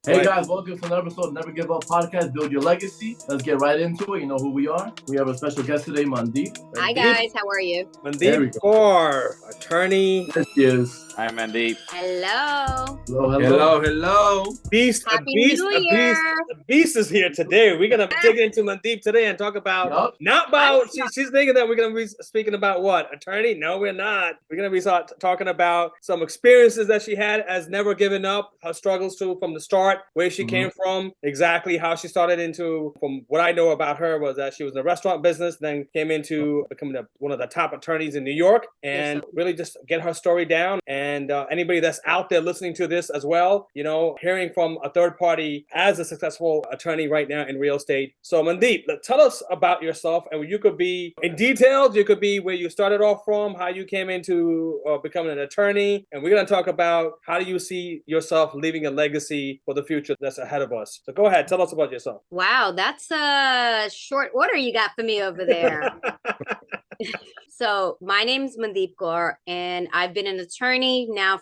Hey guys, welcome to another episode of Never Give Up Podcast, Build Your Legacy. Let's get right into it. You know who we are. We have a special guest today, Mandeep. Hi guys, how are you? Mandeep Kaur, attorney. Yes, she is. Hi, Mandeep. Hello. Hello. Beast, Happy New Year. A beast is here today. We're gonna dig into Mandeep today and talk about she's thinking that we're gonna be speaking about what? Attorney? No, we're not. We're gonna be talking about some experiences that she had as never giving up, her struggles from the start, where she came from, exactly how she started into. From what I know about her was that she was in the restaurant business, then came into becoming one of the top attorneys in New York, and really just get her story down. And anybody that's out there listening to this as well, you know, hearing from a third party as a successful attorney right now in real estate. So Mandeep, tell us about yourself, and you could be in details, you could be where you started off from, how you came into becoming an attorney, and we're going to talk about how do you see yourself leaving a legacy for the future that's ahead of us. So go ahead, tell us about yourself. Wow, that's a short order you got for me over there. So my name's Mandeep Kaur, and I've been an attorney now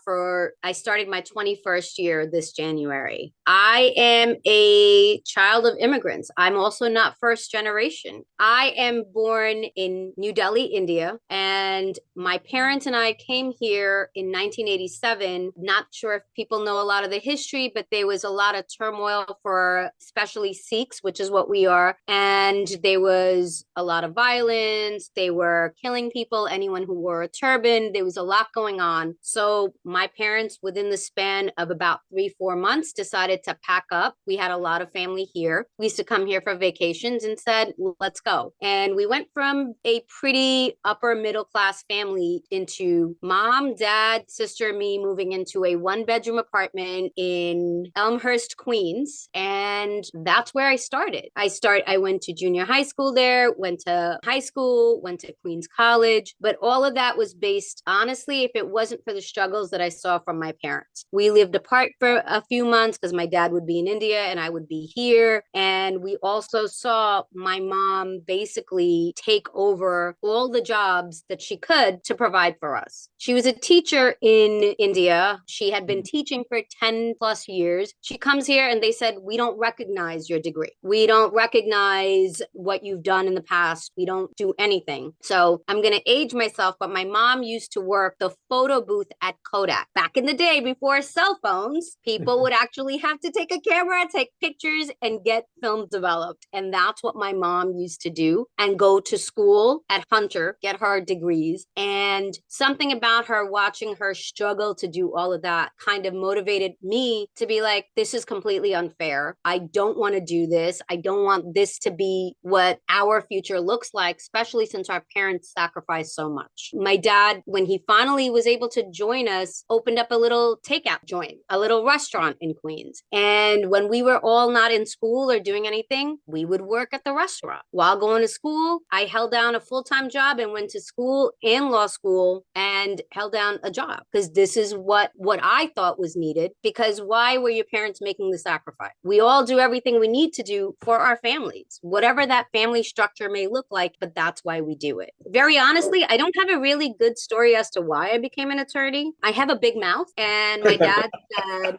I started my 21st year this January. I am a child of immigrants. I'm also not first generation. I am born in New Delhi, India, and my parents and I came here in 1987. Not sure if people know a lot of the history, but there was a lot of turmoil for especially Sikhs, which is what we are. And there was a lot of violence. They were killing people, anyone who wore a turban. There was a lot going on. So my parents, within the span of about 3-4 months, decided to pack up. We had a lot of family here. We used to come here for vacations and said, let's go. And we went from a pretty upper middle class family into mom, dad, sister, me moving into a 1-bedroom apartment in Elmhurst, Queens. And that's where I started. I went to junior high school there, went to high school, went to Queens College, but all of that was based, honestly, if it wasn't for the struggles that I saw from my parents. We lived apart for a few months because my dad would be in India and I would be here. And we also saw my mom basically take over all the jobs that she could to provide for us. She was a teacher in India. She had been teaching for 10 plus years. She comes here and they said, we don't recognize your degree. We don't recognize what you've done in the past. We don't do anything. So I'm going to age myself, but my mom used to work the photo booth at Kodak. Back in the day, before cell phones, people would actually have to take a camera, take pictures, and get films developed. And that's what my mom used to do, and go to school at Hunter, get her degrees. And something about her, watching her struggle to do all of that, kind of motivated me to be like, this is completely unfair. I don't want to do this. I don't want this to be what our future looks like, especially since our parents sacrificed so much. My dad, when he finally was able to join us, opened up a little takeout joint, a little restaurant in Queens. And when we were all not in school or doing anything, we would work at the restaurant. While going to school, I held down a full-time job and went to school and law school and held down a job because this is what I thought was needed. Because why were your parents making the sacrifice? We all do everything we need to do for our families, whatever that family structure may look like, but that's why we do it. Very honestly, I don't have a really good story as to why I became an attorney. I have a big mouth, and my dad said,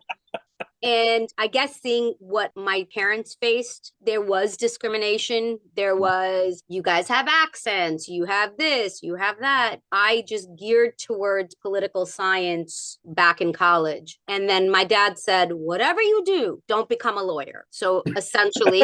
and I guess seeing what my parents faced, there was discrimination. There was, you guys have accents, you have this, you have that. I just geared towards political science back in college. And then my dad said, whatever you do, don't become a lawyer. So essentially,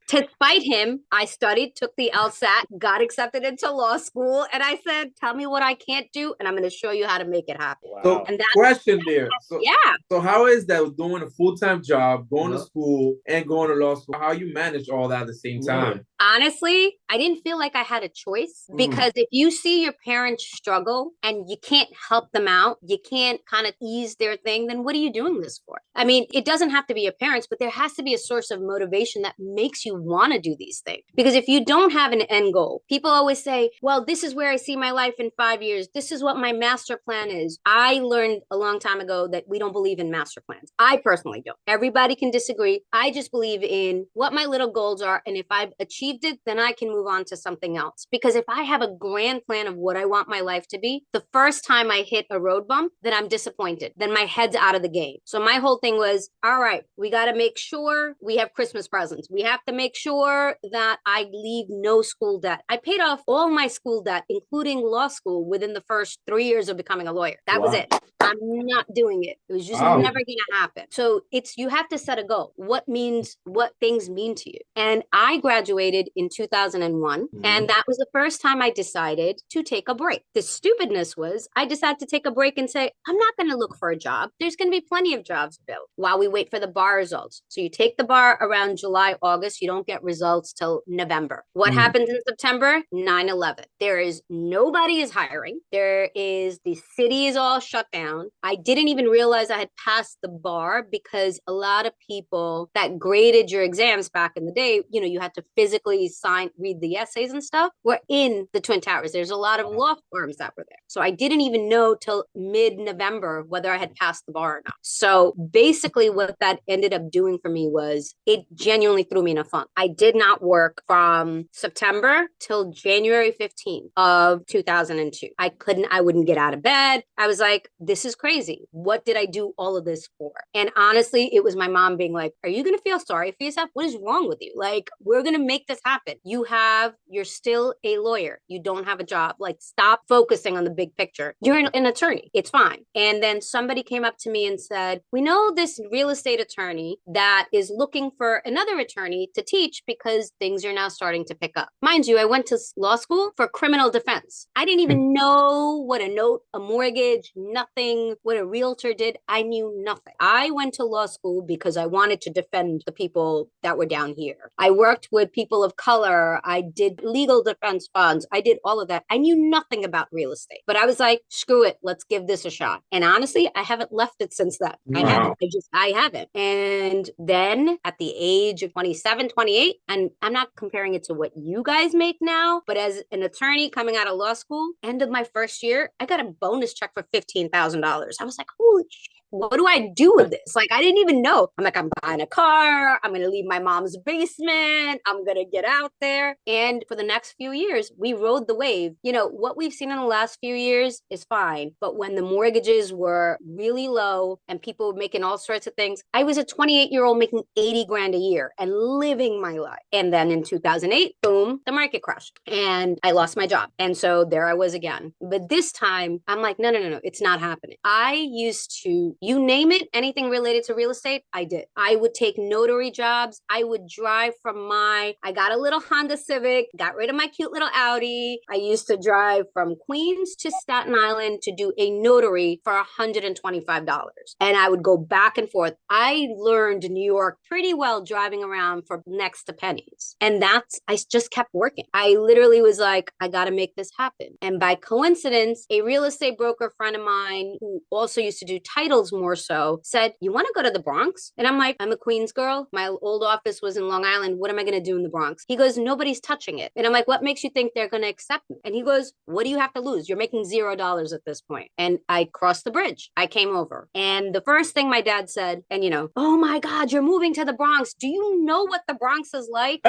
to spite him, I studied, took the LSAT, got accepted into law school, and I said, tell me what I can't do, and I'm going to show you how to make it happen. Wow. So, and question there. Yeah. So how is that doing a full-time job, going to school, and going to law school? How you manage all that at the same time? Honestly, I didn't feel like I had a choice because if you see your parents struggle and you can't help them out, you can't kind of ease their thing, then what are you doing this for? I mean, it doesn't have to be your parents, but there has to be a source of motivation that makes you want to do these things. Because if you don't have an end goal, people always say, well, this is where I see my life in 5 years. This is what my master plan is. I learned a long time ago that we don't believe in master plans. I personally don't. Everybody can disagree. I just believe in what my little goals are. And if I've achieved it, then I can move on to something else. Because if I have a grand plan of what I want my life to be, the first time I hit a road bump, then I'm disappointed. Then my head's out of the game. So my whole thing was, all right, we got to make sure we have Christmas presents. We have to make sure that I leave no school debt. I paid off all my school debt, including law school, within the first 3 years of becoming a lawyer. That was it. I'm not doing it. It was just never going to happen. So you have to set a goal. What things mean to you. And I graduated in 2001. And that was the first time I decided to take a break. The stupidness was I decided to take a break and say, I'm not going to look for a job. There's going to be plenty of jobs available while we wait for the bar results. So you take the bar around July, August. You don't get results till November. What happens in September? 9/11. Nobody is hiring. The city is all shut down. I didn't even realize I had passed the bar because a lot of people that graded your exams back in the day, you had to physically read the essays and stuff, were in the Twin Towers. There's a lot of law firms that were there. So I didn't even know till mid-November whether I had passed the bar or not. So basically what that ended up doing for me was it genuinely threw me in a funk. I did not work from September till January 15th of 2002. I wouldn't get out of bed. I was like, this is crazy. What did I do all of this for? And honestly, it was my mom being like, are you going to feel sorry for yourself? What is wrong with you? Like, we're going to make this happen. You're still a lawyer. You don't have a job. Like, stop focusing on the big picture. You're an attorney. It's fine. And then somebody came up to me and said, we know this real estate attorney that is looking for another attorney to teach because things are now starting to pick up. Mind you, I went to law school for criminal defense. I didn't even know what a note, a mortgage, nothing, what a realtor did. I knew nothing. I went to law school because I wanted to defend the people that were down here. I worked with people of color. I did legal defense funds. I did all of that. I knew nothing about real estate, but I was like, screw it. Let's give this a shot. And honestly, I haven't left it since then. Wow. I haven't. And then at the age of 27, 28, and I'm not comparing it to what you guys make now, but as an attorney coming out of law school, end of my first year, I got a bonus check for $15,000. I was like, holy shit. What do I do with this? Like, I didn't even know. I'm like, I'm buying a car. I'm going to leave my mom's basement. I'm going to get out there. And for the next few years, we rode the wave. What we've seen in the last few years is fine. But when the mortgages were really low and people were making all sorts of things, I was a 28-year-old making 80 grand a year and living my life. And then in 2008, boom, the market crashed and I lost my job. And so there I was again. But this time I'm like, no, it's not happening. I used to, you name it, anything related to real estate, I did. I would take notary jobs. I would drive I got a little Honda Civic, got rid of my cute little Audi. I used to drive from Queens to Staten Island to do a notary for $125. And I would go back and forth. I learned New York pretty well driving around for next to pennies. And I just kept working. I literally was like, I got to make this happen. And by coincidence, a real estate broker friend of mine who also used to do titles more so said, you want to go to the Bronx? And I'm like, I'm a Queens girl. My old office was in Long Island. What am I going to do in the Bronx? He goes, nobody's touching it. And I'm like, what makes you think they're going to accept me? And he goes, what do you have to lose? You're making $0 at this point. And I crossed the bridge. I came over. And the first thing my dad said, and oh my God, you're moving to the Bronx. Do you know what the Bronx is like?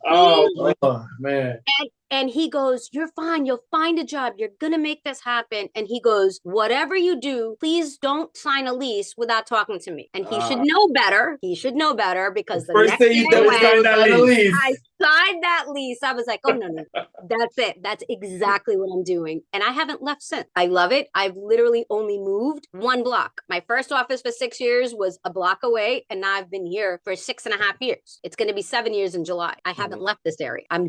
Oh man. And he goes, you're fine. You'll find a job. You're going to make this happen. And he goes, whatever you do, please don't sign a lease without talking to me. And he should know better. He should know better because the First next thing you day did was sign that lease. I signed that lease. I was like, oh, no. That's it. That's exactly what I'm doing. And I haven't left since. I love it. I've literally only moved one block. My first office for 6 years was a block away. And now I've been here for 6.5 years. It's going to be 7 years in July. I haven't left this area. I'm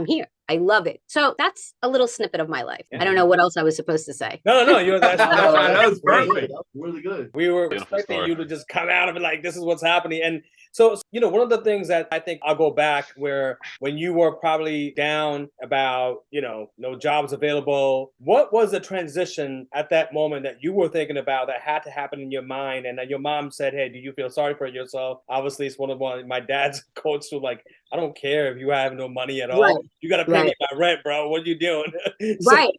here. I love it. So that's a little snippet of my life. I don't know what else I was supposed to say. No, that was perfect. That was really good. We were expecting you to just come out of it like, this is what's happening. And so, one of the things that I think I'll go back where where when you were probably down about, no jobs available, what was the transition at that moment that you were thinking about that had to happen in your mind? And then your mom said, hey, do you feel sorry for yourself? Obviously, it's one of my dad's quotes to like, I don't care if you have no money at all. Right. You got to pay me my rent, bro. What are you doing? Right.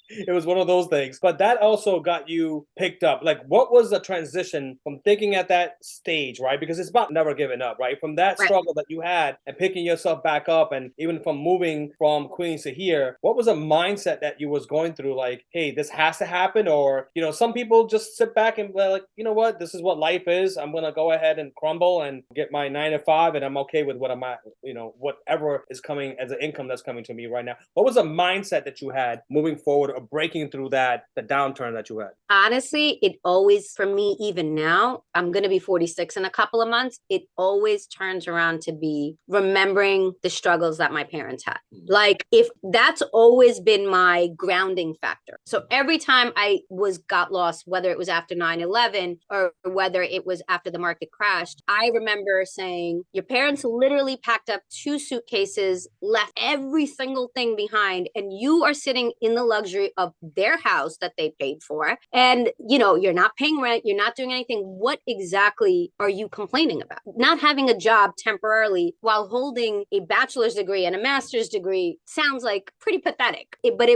It was one of those things. But that also got you picked up. Like, what was the transition from thinking at that stage, right? Because it's about never giving up, right? From that struggle that you had and picking yourself back up, and even from moving from Queens to here, what was a mindset that you was going through? Like, hey, this has to happen. Or, some people just sit back and be like, you know what? This is what life is. I'm going to go ahead and crumble and get my 9 to 5, and I'm okay with what I'm at, whatever is coming as an income that's coming to me right now. What was a mindset that you had moving forward or breaking through the downturn that you had? Honestly, it always, for me, even now, I'm going to be 46 in a couple of months. It always turns around to be remembering the struggles that my parents had. Like, if that's always been my grounding factor. So every time I got lost, whether it was after 9/11 or whether it was after the market crashed, I remember saying, your parents literally packed up 2 suitcases, left every single thing behind, and you are sitting in the luxury of their house that they paid for. And, you're not paying rent, you're not doing anything. What exactly are you complaining about? Not having a job temporarily while holding a bachelor's degree and a master's degree sounds like pretty pathetic. But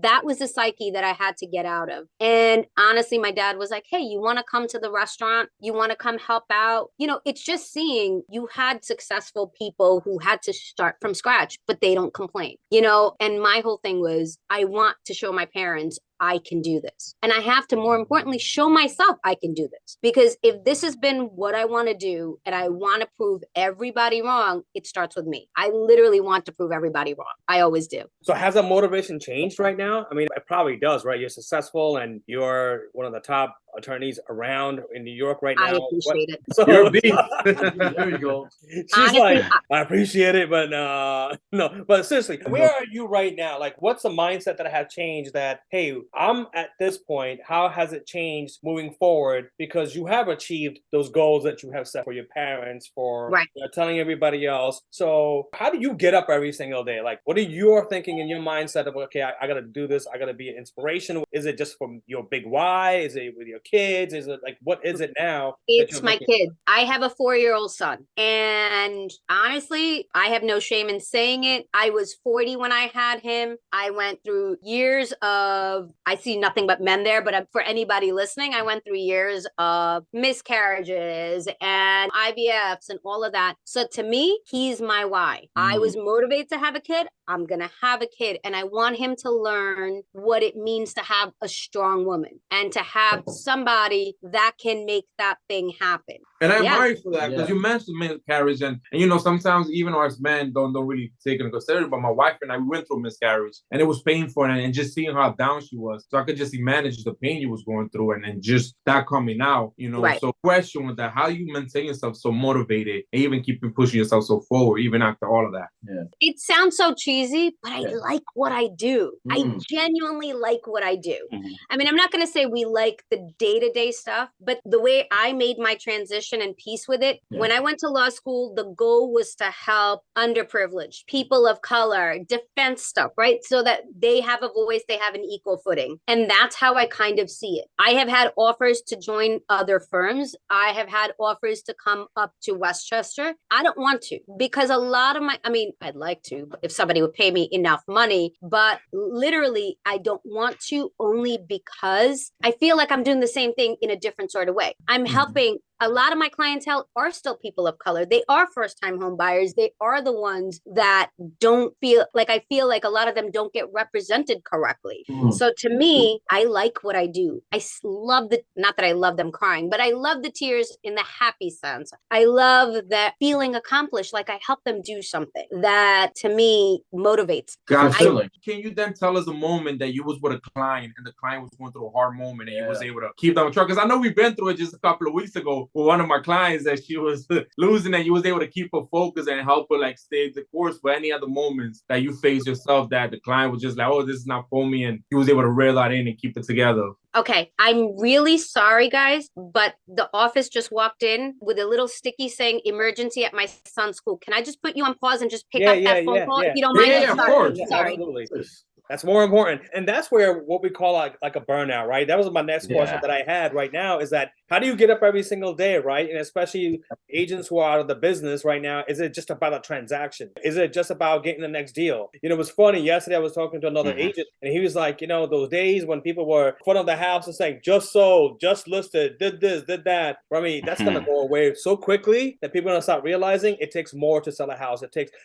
that was the psyche that I had to get out of. And honestly, my dad was like, hey, you want to come to the restaurant? You want to come help out? It's just seeing you had successful people who had to start from scratch, but they don't complain, and my whole thing was, I want to show my parents I can do this. And I have to, more importantly, show myself I can do this. Because if this has been what I want to do and I want to prove everybody wrong, it starts with me. I literally want to prove everybody wrong. I always do. So has that motivation changed right now? I mean, it probably does, right? You're successful and you're one of the top attorneys around in New York right now. I appreciate it. So, You're a beast. There you go. She's honestly, like, I appreciate it, but no. But seriously, where are you right now? Like, what's the mindset that has changed that, hey, I'm at this point, how has it changed moving forward? Because you have achieved those goals that you have set for your parents, for telling everybody else. So how do you get up every single day? Like, what are you thinking in your mindset of, okay, I got to do this. I got to be an inspiration. Is it just from your big why? Is it with your kids? Is it like, what is it now? It's my kid. I have a 4-year-old son. And honestly, I have no shame in saying it. I was 40 when I had him. I went through years of, I see nothing but men there, but for anybody listening, I went through years of miscarriages and IVFs and all of that. So to me, he's my why. I was motivated to have a kid. I'm going to have a kid. And I want him to learn what it means to have a strong woman and to have somebody that can make that thing happen. And I admire you for that, because you mentioned miscarriage, and sometimes even us men don't really take it into consideration. But my wife and I, we went through miscarriage, and it was painful, and just seeing how down she was, so I could just imagine the pain you was going through, and just that coming out, So question with that, how you maintain yourself so motivated and even keep pushing yourself so forward, even after all of that? Yeah. It sounds so cheesy, but I like what I do. I genuinely like what I do. I mean, I'm not going to say we like the day-to-day stuff, but the way I made my transition and peace with it, when I went to law school, the goal was to help underprivileged, people of color, defense stuff, right? So that they have a voice, they have an equal footing. And that's how I kind of see it. I have had offers to join other firms. I have had offers to come up to Westchester. I don't want to, because a lot of I'd like to, if somebody would pay me enough money, but literally I don't want to, only because I feel like I'm doing the same thing in a different sort of way. I'm helping. A lot of my clientele are still people of color. They are first-time home buyers. They are the ones that don't feel like, I feel like a lot of them don't get represented correctly. So to me, I like what I do. I love not that I love them crying, but I love the tears in the happy sense. I love that feeling accomplished, like I help them do something that to me motivates. Gotcha. Can you then tell us a moment that you was with a client and the client was going through a hard moment and you was able to keep them on track? Because I know we've been through it just a couple of weeks ago. with one of my clients that she was losing, and you was able to keep her focus and help her like stay the course for any other moments that you face yourself that the client was just like, oh, this is not for me, and he was able to reel that in and keep it together. Okay, I'm really sorry, guys, but the office just walked in with a little sticky saying emergency at my son's school. Can I just put you on pause and just pick up that phone call? If you don't mind, of course. Sorry. Absolutely. That's more important. And that's where what we call like a burnout, right? That was my next question that I had right now is that how do you get up every single day, right? And especially agents who are out of the business right now, is it just about a transaction? Is it just about getting the next deal? You know, it was funny. Yesterday I was talking to another agent and he was like, you know, those days when people were in front of the house and saying, just sold, just listed, did this, did that. I mean, that's going to go away so quickly that people are going to start realizing it takes more to sell a house.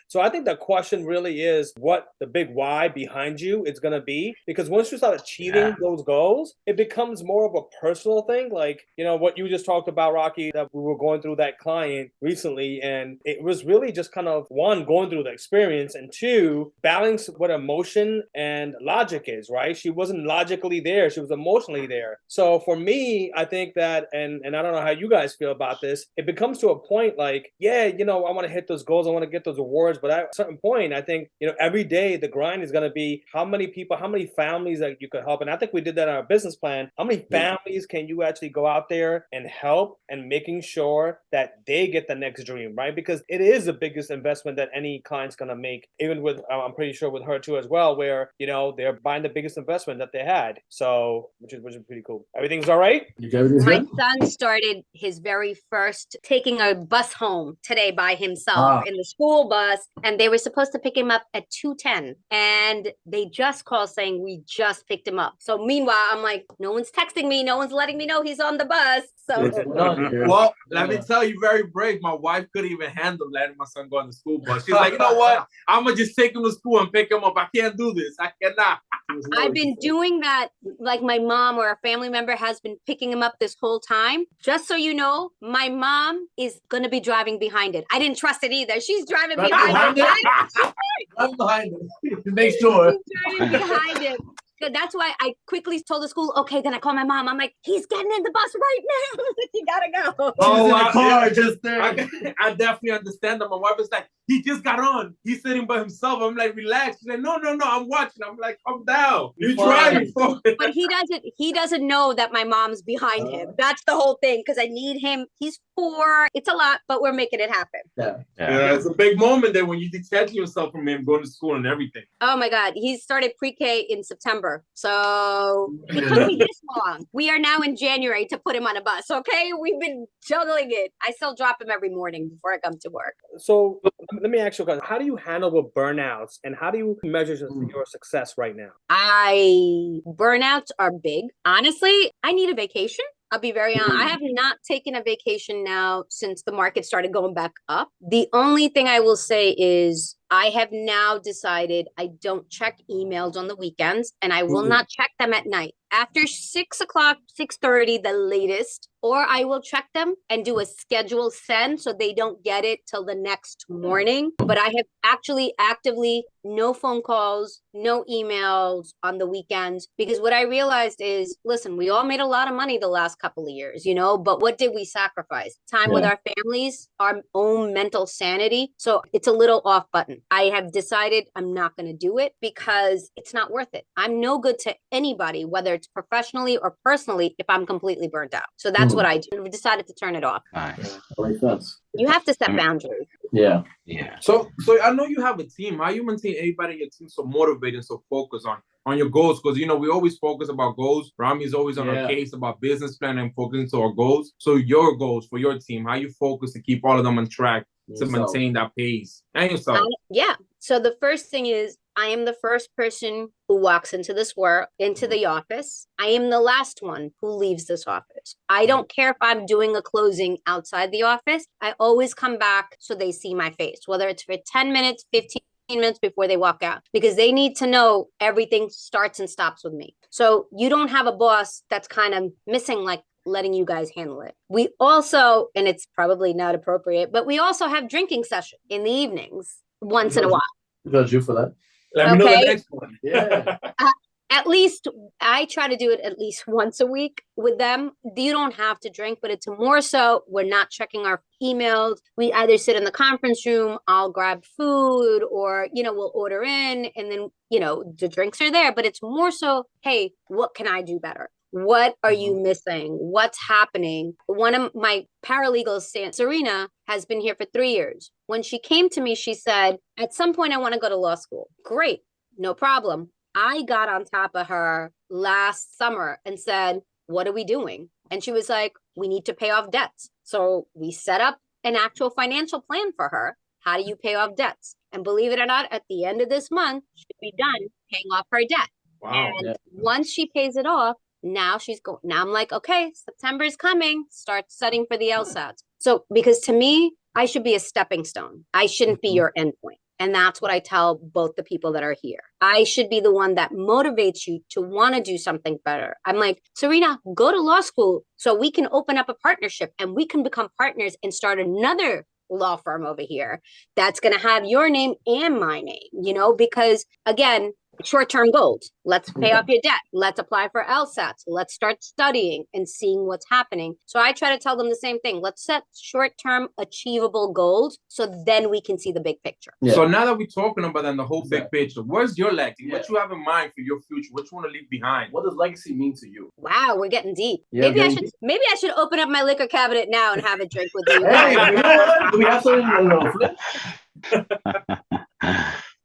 So I think the question really is what the big why behind you it's going to be, because once you start achieving those goals, it becomes more of a personal thing. Like, you know, what you just talked about, Rocky, that we were going through that client recently. And it was really just kind of one, going through the experience, and two, balance what emotion and logic is, right? She wasn't logically there. She was emotionally there. So for me, I think that, and I don't know how you guys feel about this, it becomes to a point like, yeah, you know, I want to hit those goals. I want to get those awards. But at a certain point, I think, you know, every day the grind is going to be how many people, how many families that you could help. And I think we did that in our business plan. How many families can you actually go out there and help, and making sure that they get the next dream, right? Because it is the biggest investment that any client's going to make, even with, I'm pretty sure with her too as well, where, you know, they're buying the biggest investment that they had. So, which is pretty cool. Everything's all right? My son started his very first taking a bus home today by himself in the school bus, and they were supposed to pick him up at 2:10, and they just called saying we just picked him up. So meanwhile, I'm like, no one's texting me, no one's letting me know he's on the bus. So well, let me tell you, very brave. My wife couldn't even handle letting my son go on the school bus. She's like, you know what? I'm gonna just take him to school and pick him up. I can't do this. I cannot. I've been doing that. Like my mom or a family member has been picking him up this whole time. Just so you know, my mom is going to be driving behind it. I didn't trust it either. She's driving behind it. Right behind it. Make sure. She's driving behind it. So that's why I quickly told the school, okay, then I call my mom. I'm like, he's getting in the bus right now. You gotta go. Oh, in the car just there. I definitely understand that. My wife is like, he just got on. He's sitting by himself. I'm like, relax. She's like, no, I'm watching. I'm like, calm down. You're driving. But he doesn't know that my mom's behind him. That's the whole thing, because I need him. He's 4. It's a lot, but we're making it happen. Yeah, it's a big moment there when you detach yourself from him going to school and everything. Oh my God. He started pre-K in September. So it took me this long. We are now in January to put him on a bus. Okay. We've been juggling it. I still drop him every morning before I come to work. So let me ask you, how do you handle with burnouts, and how do you measure your success right now? Burnouts are big. Honestly, I need a vacation. I'll be very honest. I have not taken a vacation now since the market started going back up. The only thing I will say is I have now decided I don't check emails on the weekends, and I will not check them at night. After 6 o'clock, 6:30, the latest, or I will check them and do a schedule send so they don't get it till the next morning. But I have actually actively no phone calls, no emails on the weekends, because what I realized is, listen, we all made a lot of money the last couple of years, you know, but what did we sacrifice? Time with our families, our own mental sanity. So it's a little off button. I have decided I'm not going to do it because it's not worth it. I'm no good to anybody, whether it's professionally or personally, if I'm completely burnt out. So that's what I do. I've decided to turn it off. Nice. That makes sense. You have to set boundaries. Yeah. So I know you have a team. How you maintain everybody in your team so motivated and so focused on your goals? Because, you know, we always focus about goals. Rami's always on our case about business plan and focusing to our goals. So your goals for your team, how you focus to keep all of them on track to maintain that pace, and yourself. So the first thing is, I am the first person who walks into the office. I am the last one who leaves this office. I don't care if I'm doing a closing outside the office. I always come back so they see my face, whether it's for 10 minutes, 15 minutes before they walk out, because they need to know everything starts and stops with me. So you don't have a boss that's kind of missing, like, letting you guys handle it. We also, and it's probably not appropriate, but we also have drinking session in the evenings once in a while. Got you for that. Let me know the next one. At least I try to do it at least once a week with them. You don't have to drink, but it's more so we're not checking our emails. We either sit in the conference room, I'll grab food, or, we'll order in, and then, the drinks are there. But it's more so, hey, what can I do better? What are you missing? What's happening? One of my paralegals, Serena, has been here for 3 years. When she came to me, she said, at some point, I want to go to law school. Great, no problem. I got on top of her last summer and said, what are we doing? And she was like, we need to pay off debts. So we set up an actual financial plan for her. How do you pay off debts? And believe it or not, at the end of this month, she'll be done paying off her debt. Wow. And once she pays it off, now she's going. Now I'm like, okay, September is coming. Start studying for the LSATs. So because to me, I should be a stepping stone. I shouldn't be your endpoint. And that's what I tell both the people that are here. I should be the one that motivates you to want to do something better. I'm like, Serena, go to law school so we can open up a partnership and we can become partners and start another law firm over here that's going to have your name and my name, because again, short-term goals. Let's pay off your debt. Let's apply for LSATs. Let's start studying and seeing what's happening. So I try to tell them the same thing. Let's set short-term achievable goals so then we can see the big picture. Yeah. So now that we're talking about the whole big picture, where's your legacy? What you have in mind for your future? What you want to leave behind? What does legacy mean to you? Wow, we're getting deep. Yeah, maybe I should open up my liquor cabinet now and have a drink with you. Hey, you know what? Do we have something?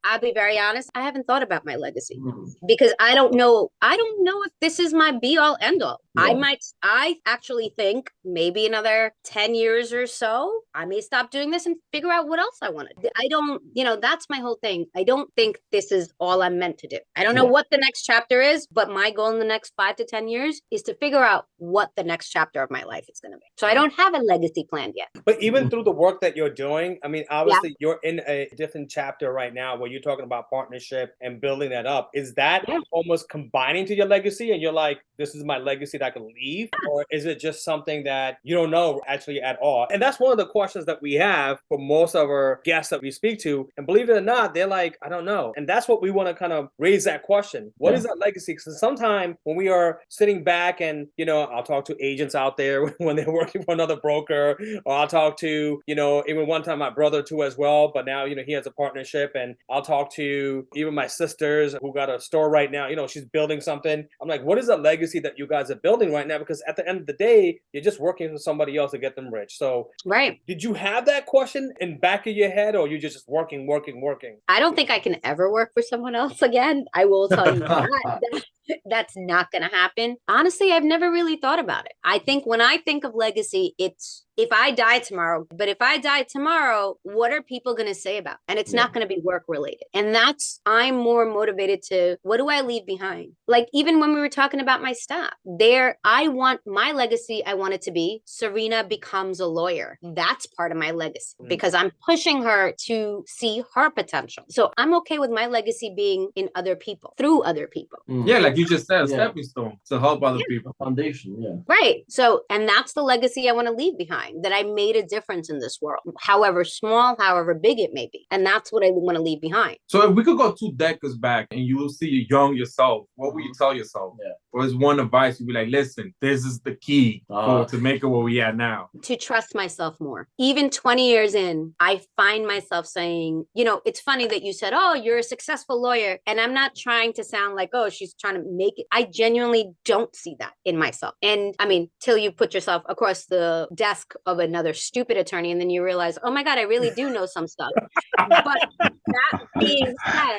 I'll be very honest. I haven't thought about my legacy because I don't know if this is my be all end all. Yeah. I actually think maybe another 10 years or so, I may stop doing this and figure out what else I want to do. I don't, that's my whole thing. I don't think this is all I'm meant to do. I don't know what the next chapter is, but my goal in the next 5 to 10 years is to figure out what the next chapter of my life is going to be. So I don't have a legacy planned yet. But even through the work that you're doing, I mean, obviously you're in a different chapter right now where you're talking about partnership and building that up. Is that almost combining to your legacy and you're like, this is my legacy that I can leave? Or is it just something that you don't know actually at all? And that's one of the questions that we have for most of our guests that we speak to. And believe it or not, they're like, I don't know. And that's what we want to kind of raise that question. What is that legacy? Because sometimes when we are sitting back and, I'll talk to agents out there when they're working for another broker, or I'll talk to, even one time my brother too as well, but now, he has a partnership, and I'll talk to even my sisters who got a store right now, she's building something. I'm like, what is the legacy that you guys are building right now? Because at the end of the day, you're just working for somebody else to get them rich. So did you have that question in back of your head, or you just working? I don't think I can ever work for someone else again. I will tell you that's not going to happen. Honestly, I've never really thought about it. I think when I think of legacy, it's if I die tomorrow, but if I die tomorrow, what are people going to say about? And it's not going to be work related. And I'm more motivated to, what do I leave behind? Like, even when we were talking about my staff I want my legacy. I want it to be Serena becomes a lawyer. That's part of my legacy because I'm pushing her to see her potential. So I'm okay with my legacy being in other people, through other people. Yeah, like you just said, a stepping stone to help other people. Foundation, Right. So, and that's the legacy I want to leave behind, that I made a difference in this world, however small, however big it may be. And that's what I want to leave behind. So if we could go 2 decades back and you will see your young yourself, what would you tell yourself? Or is one advice you'd be like, listen, this is the key to make it where we are now? To trust myself more. Even 20 years in, I find myself saying, it's funny that you said, oh, you're a successful lawyer. And I'm not trying to sound like, oh, she's trying to make it. I genuinely don't see that in myself. And I mean, till you put yourself across the desk of another stupid attorney and then you realize, oh my God, I really do know some stuff. But that being said,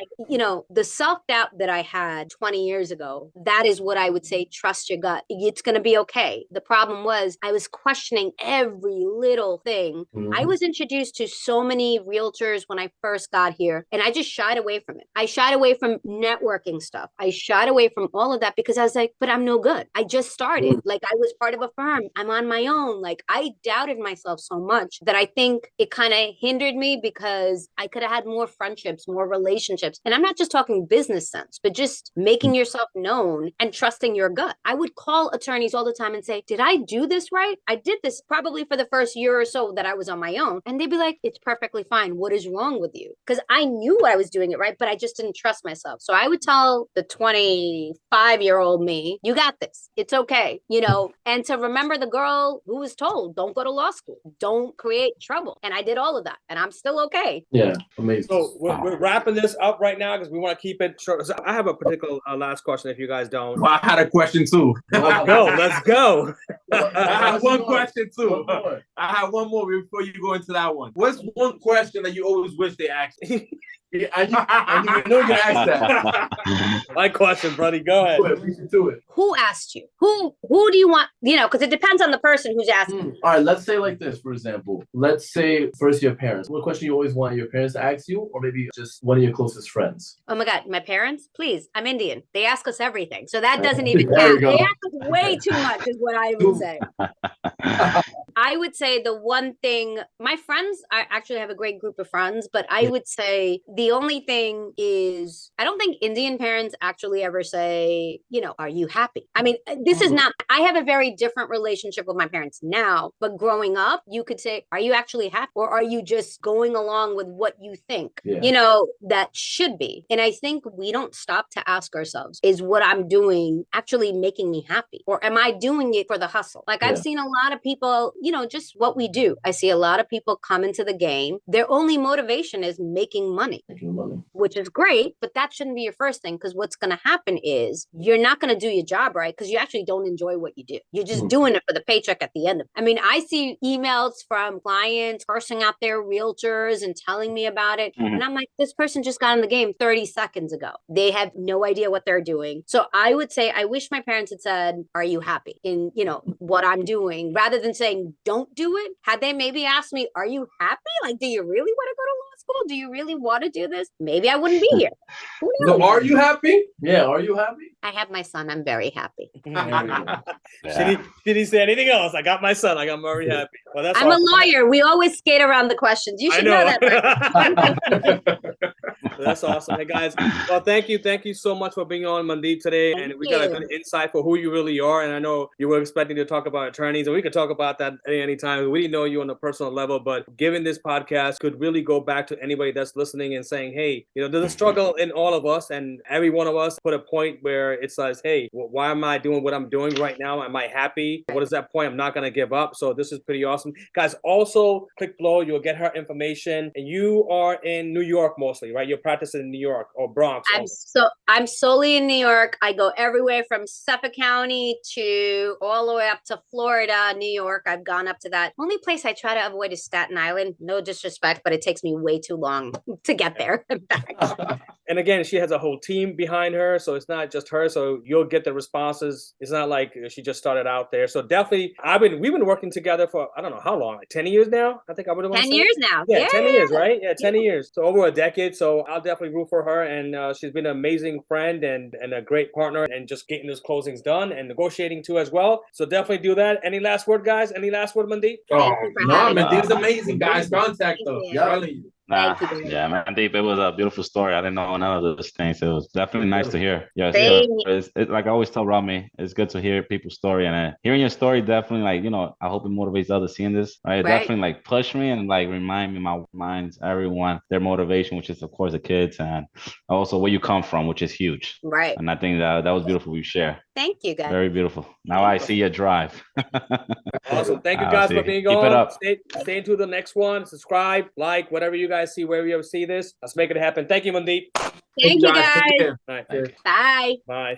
the self-doubt that I had 20 years ago, that is what I would say, trust your gut. It's going to be okay. The problem was I was questioning every little thing. I was introduced to so many realtors when I first got here, and I just shied away from it. I shied away from networking stuff. I shied away from all of that because I was like, but I'm no good. I just started. Like, I was part of a firm. I'm on my own. Like, I doubted myself so much that I think it kind of hindered me because I could have had more friendships, more relationships. And I'm not just talking business sense, but just making yourself known and trusting your gut. I would call attorneys all the time and say, did I do this right? I did this probably for the first year or so that I was on my own. And they'd be like, it's perfectly fine. What is wrong with you? Because I knew I was doing it right, but I just didn't trust myself. So I would tell the 20 25-year-old me, you got this. It's okay. And to remember the girl who was told, don't go to law school, don't create trouble. And I did all of that and I'm still okay. Yeah, amazing. So we're wrapping this up right now because we want to keep it short. So I have a particular last question if you guys don't. Well, I had a question too. Let's go. I have one question too. I have one more before you go into that one. What's one question that you always wish they asked you? Yeah, and you know you asked that. My question, buddy. Go ahead. Do it. Who asked you? Who do you want? Because it depends on the person who's asking. All right, let's say like this, for example. Let's say first your parents. What question you always want your parents to ask you, or maybe just one of your closest friends? Oh my God, my parents? Please, I'm Indian. They ask us everything. So that doesn't even count. They ask us way too much is what I would say. I would say the one thing, my friends, I actually have a great group of friends, but I would say the only thing is, I don't think Indian parents actually ever say, are you happy? I mean, this is not, I have a very different relationship with my parents now, but growing up, you could say, are you actually happy? Or are you just going along with what you think, that should be? And I think we don't stop to ask ourselves, is what I'm doing actually making me happy? Or am I doing it for the hustle? Like I've seen a lot of people, just what we do. I see a lot of people come into the game. Their only motivation is making money, which is great, but that shouldn't be your first thing, because what's going to happen is you're not going to do your job right because you actually don't enjoy what you do. You're just doing it for the paycheck at the end of it. I mean, I see emails from clients cursing out their realtors and telling me about it. And I'm like, this person just got in the game 30 seconds ago. They have no idea what they're doing. So I would say, I wish my parents had said, are you happy in, what I'm doing, rather than saying, don't do it. Had they maybe asked me, are you happy? Like, do you really want to go to law school? Do you really want to do this? Maybe I wouldn't be here. So are you happy? Yeah, are you happy? I have my son. I'm very happy. Should he say anything else? I got my son. I'm very happy. Well, that's I'm awesome. a lawyer. We always skate around the questions. You should know that. Right? That's awesome. Hey guys, well, thank you so much for being on Mandeep today. And we got a good insight for who you really are. And I know you were expecting to talk about attorneys, and we could talk about that at any time. We didn't know you on a personal level, but given this podcast could really go back to anybody that's listening and saying, hey, there's a struggle in all of us, and every one of us put a point where it's like, hey, why am I doing what I'm doing right now? Am I happy? What is that point? I'm not going to give up. So this is pretty awesome. Guys, also click below. You'll get her information. And you are in New York mostly, right? You're practicing in New York or Bronx. I'm solely in New York. I go everywhere from Suffolk County to all the way up to Florida, New York. I've gone up to that. Only place I try to avoid is Staten Island. No disrespect, but it takes me way too long to get there and back. And again, she has a whole team behind her, so it's not just her. So you'll get the responses. It's not like she just started out there. So definitely, we've been working together for, I don't know how long, like 10 years now. I think I would have 10 years now. Yeah, 10 years, right? Yeah, 10 years. So over a decade. So I'll definitely root for her, and she's been an amazing friend and a great partner, and just getting those closings done and negotiating too as well. So definitely do that. Any last word, guys? Any last word, Mandeep? Oh, no, Mandeep's amazing, guys. Contact us. Mandeep, it was a beautiful story. I didn't know none of those things. It was definitely nice to hear. Yes, it's like I always tell Rami, it's good to hear people's story, and hearing your story definitely, I hope it motivates others seeing this. Right? It definitely push me and remind me, my minds, everyone, their motivation, which is of course the kids, and also where you come from, which is huge. Right. And I think that was beautiful. You share. Thank you, guys. Very beautiful. Now I see your drive. Awesome. Thank you guys for being on. Keep it up. Stay tuned to the next one. Subscribe, like, whatever you guys see, wherever you ever see this. Let's make it happen. Thank you, Mandeep. Thank you, guys. All right. Bye. Bye.